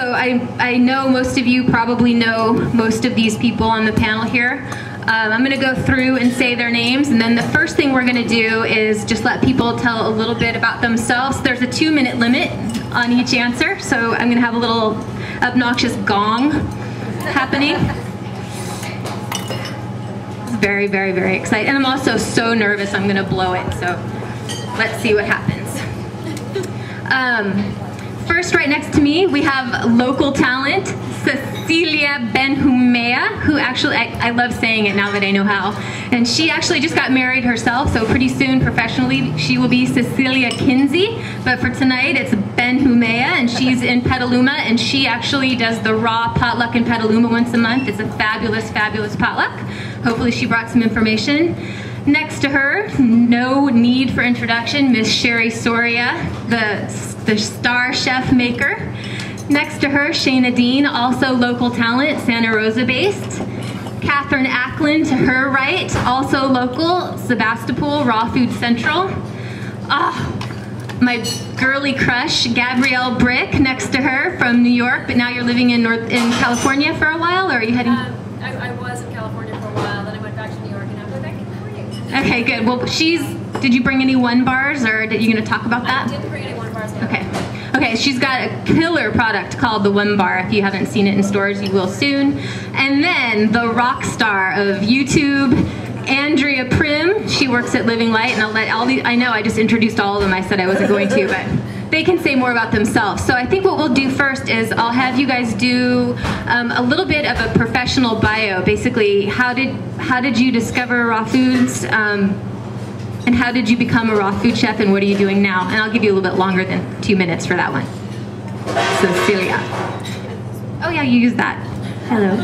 So I know most of you probably know most of these people on the panel here. I'm going to go through and say their names, and then the first thing we're going to do is just let people tell a little bit about themselves. There's a 2-minute limit on each answer, so I'm going to have a little obnoxious gong happening. Very, very, very excited. And I'm also so nervous I'm going to blow it, so let's see what happens. First, right next to me, we have local talent, Cecilia Benjumea, who actually, I love saying it now that I know how. And she actually just got married herself, so pretty soon, professionally, she will be Benjumea-Kinzie. But for tonight, it's Benjumea, and she's in Petaluma, and she actually does the raw potluck in Petaluma once a month. It's a fabulous, fabulous potluck. Hopefully she brought some information. Next to her, no need for introduction, Miss Cherie Soria, the star chef maker. Next to her, Shana Dean, also local talent, Santa Rosa based. Kathryn Ackland to her right, also local, Sebastopol, Raw Food Central. My girly crush, Gabrielle Brick, next to her from New York, but now you're living in California for a while, or are you heading? I was in California for a while, then I went back to New York, and now I'm back in California. Okay, good. Well, did you bring any one bars, or are you going to talk about that? I didn't bring any one bars. No. Okay, she's got a killer product called the One Bar. If you haven't seen it in stores, you will soon. And then the rock star of YouTube, Andrea Primm. She works at Living Light, and I know I just introduced all of them. I said I wasn't going to, but they can say more about themselves. So I think what we'll do first is I'll have you guys do a little bit of a professional bio. Basically, how did you discover raw foods? And how did you become a raw food chef, and what are you doing now? And I'll give you a little bit longer than 2 minutes for that one. Cecilia. Oh yeah, you use that. Hello.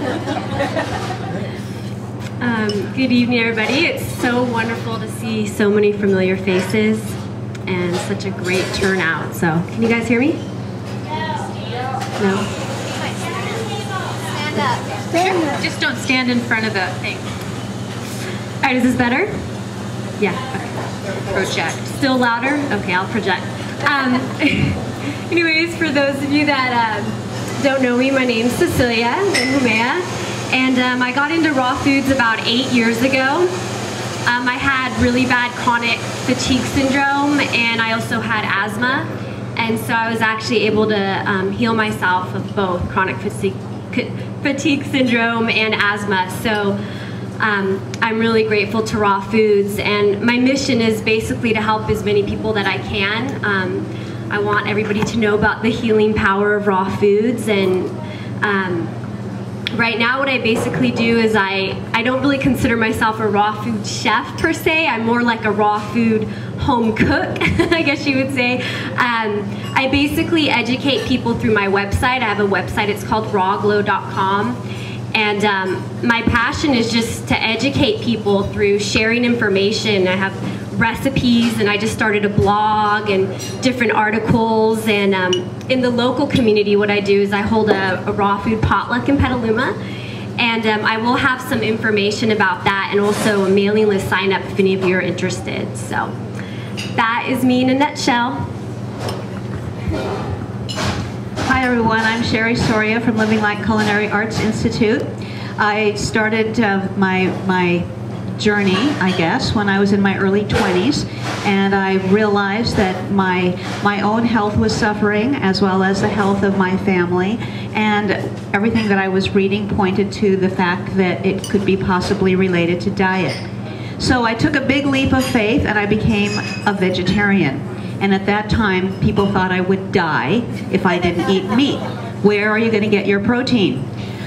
Good evening, everybody. It's so wonderful to see so many familiar faces and such a great turnout. So, can you guys hear me? No? Stand up. Stand up. Just don't stand in front of the thing. All right, is this better? Yeah, okay. Project. Still louder? Okay, I'll project. Anyways, for those of you that don't know me, my name's Cecilia Benjumea, and I got into raw foods about 8 years ago. I had really bad chronic fatigue syndrome, and I also had asthma, and so I was actually able to heal myself of both chronic fatigue syndrome and asthma. So I'm really grateful to Raw Foods, and my mission is basically to help as many people that I can. I want everybody to know about the healing power of raw foods, and right now what I basically do is I don't really consider myself a raw food chef per se. I'm more like a raw food home cook, I guess you would say. I basically educate people through my website. I have a website, it's called rawglow.com. And my passion is just to educate people through sharing information. I have recipes, and I just started a blog and different articles. And in the local community, what I do is I hold a raw food potluck in Petaluma. And I will have some information about that, and also a mailing list sign up if any of you are interested. So that is me in a nutshell. Hi everyone, I'm Cherie Soria from Living Light Culinary Arts Institute. I started my journey, I guess, when I was in my early 20s, and I realized that my own health was suffering, as well as the health of my family, and everything that I was reading pointed to the fact that it could be possibly related to diet. So I took a big leap of faith and I became a vegetarian. And at that time, people thought I would die if I didn't eat meat. Where are you going to get your protein?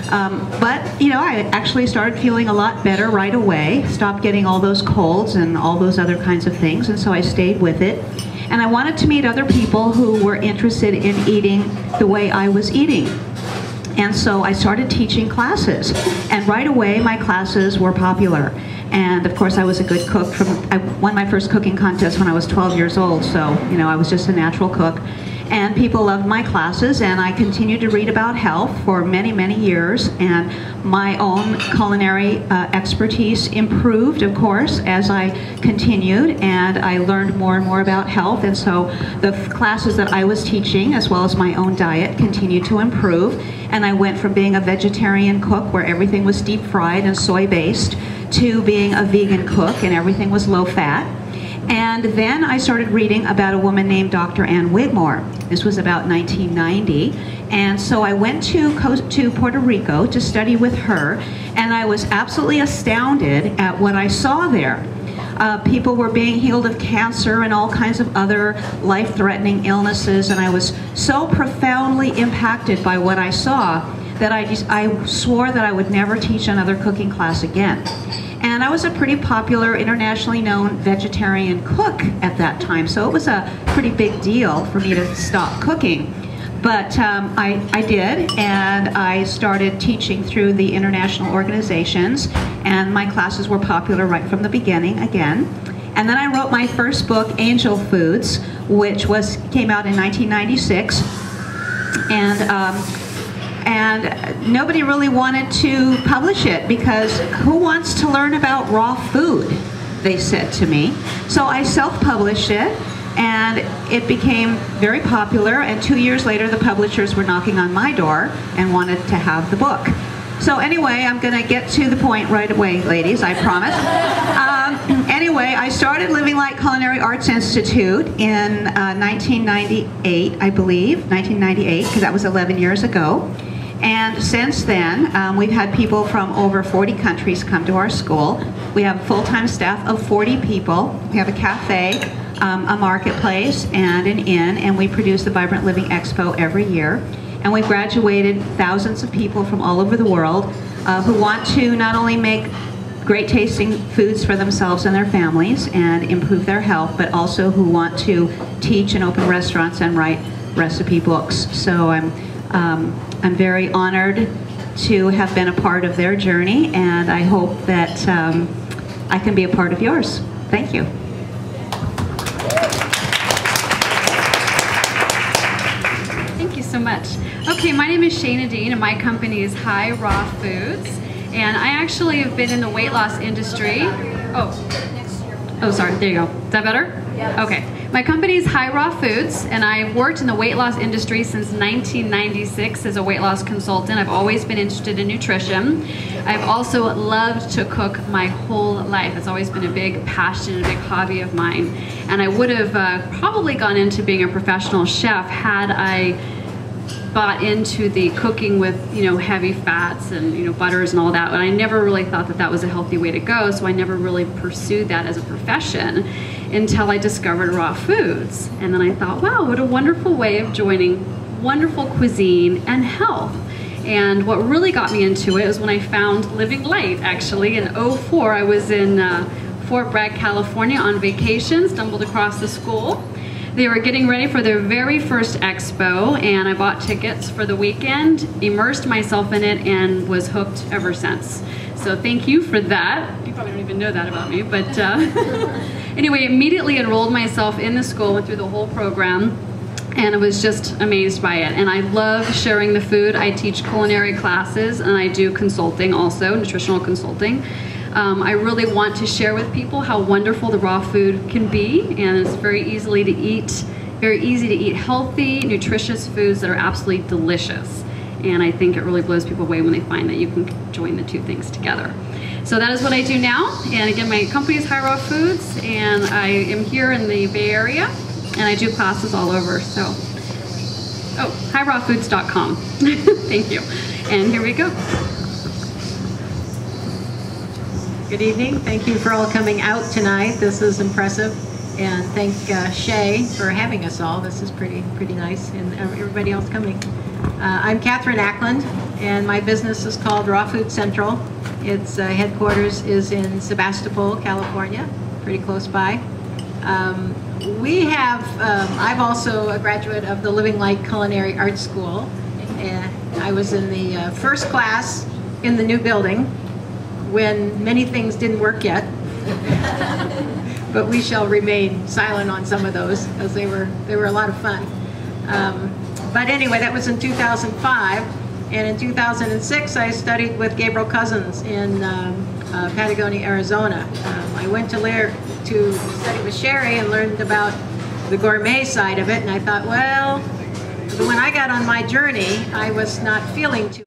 But, you know, I actually started feeling a lot better right away, stopped getting all those colds and all those other kinds of things, and so I stayed with it. And I wanted to meet other people who were interested in eating the way I was eating. And so I started teaching classes, and right away my classes were popular. And of course I was a good cook. I won my first cooking contest when I was 12 years old, so you know I was just a natural cook. And people loved my classes, and I continued to read about health for many, many years, and my own culinary expertise improved, of course, as I continued, and I learned more and more about health, and so the classes that I was teaching, as well as my own diet, continued to improve, and I went from being a vegetarian cook where everything was deep fried and soy based to being a vegan cook and everything was low fat. And then I started reading about a woman named Dr. Ann Wigmore. This was about 1990. And so I went to Puerto Rico to study with her, and I was absolutely astounded at what I saw there. People were being healed of cancer and all kinds of other life-threatening illnesses, and I was so profoundly impacted by what I saw that I swore that I would never teach another cooking class again. And I was a pretty popular, internationally known vegetarian cook at that time, so it was a pretty big deal for me to stop cooking. But I did, and I started teaching through the international organizations, and my classes were popular right from the beginning again. And then I wrote my first book, Angel Foods, which came out in 1996. And nobody really wanted to publish it because who wants to learn about raw food, they said to me. So I self-published it, and it became very popular, and 2 years later the publishers were knocking on my door and wanted to have the book. So anyway, I'm going to get to the point right away, ladies, I promise. Anyway, I started Living Light Culinary Arts Institute in 1998, I believe, 1998, because that was 11 years ago. And since then, we've had people from over 40 countries come to our school. We have a full-time staff of 40 people. We have a cafe, a marketplace, and an inn, and we produce the Vibrant Living Expo every year. And we've graduated thousands of people from all over the world who want to not only make great tasting foods for themselves and their families and improve their health, but also who want to teach and open restaurants and write recipe books. So I'm very honored to have been a part of their journey, and I hope that I can be a part of yours. Thank you. Thank you so much. Okay, my name is Shana Dean, and my company is High Raw Foods, and I actually have been in the weight loss industry. Oh, sorry, there you go. Is that better? Yes. Okay. My company is High Raw Foods, and I've worked in the weight loss industry since 1996 as a weight loss consultant. I've always been interested in nutrition. I've also loved to cook my whole life. It's always been a big passion, a big hobby of mine. And I would have probably gone into being a professional chef had I bought into the cooking with, heavy fats and, butters and all that. But I never really thought that that was a healthy way to go, so I never really pursued that as a profession until I discovered raw foods. And then I thought, wow, what a wonderful way of joining wonderful cuisine and health. And what really got me into it was when I found Living Light, actually. In 2004, I was in Fort Bragg, California on vacation, stumbled across the school. They were getting ready for their very first expo, and I bought tickets for the weekend, immersed myself in it, and was hooked ever since. So thank you for that. You probably don't even know that about me, but anyway, immediately enrolled myself in the school, went through the whole program, and I was just amazed by it. And I love sharing the food. I teach culinary classes, and I do consulting also, nutritional consulting. I really want to share with people how wonderful the raw food can be, and it's very easy to eat healthy, nutritious foods that are absolutely delicious. And I think it really blows people away when they find that you can join the two things together. So that is what I do now. And again, my company is High Raw Foods, and I am here in the Bay Area, and I do classes all over. So, highrawfoods.com. Thank you. And here we go. Good evening. Thank you for all coming out tonight. This is impressive. And thank Shea for having us all. This is pretty nice, and everybody else coming. I'm Kathryn Ackland, and my business is called Raw Food Central. Its headquarters is in Sebastopol, California, pretty close by. I'm also a graduate of the Living Light Culinary Arts School, and I was in the first class in the new building when many things didn't work yet. But we shall remain silent on some of those because they were a lot of fun. But anyway, that was in 2005. And in 2006, I studied with Gabrielle Cousins in Patagonia, Arizona. I went to study with Cherie and learned about the gourmet side of it. And I thought, well, when I got on my journey, I was not feeling too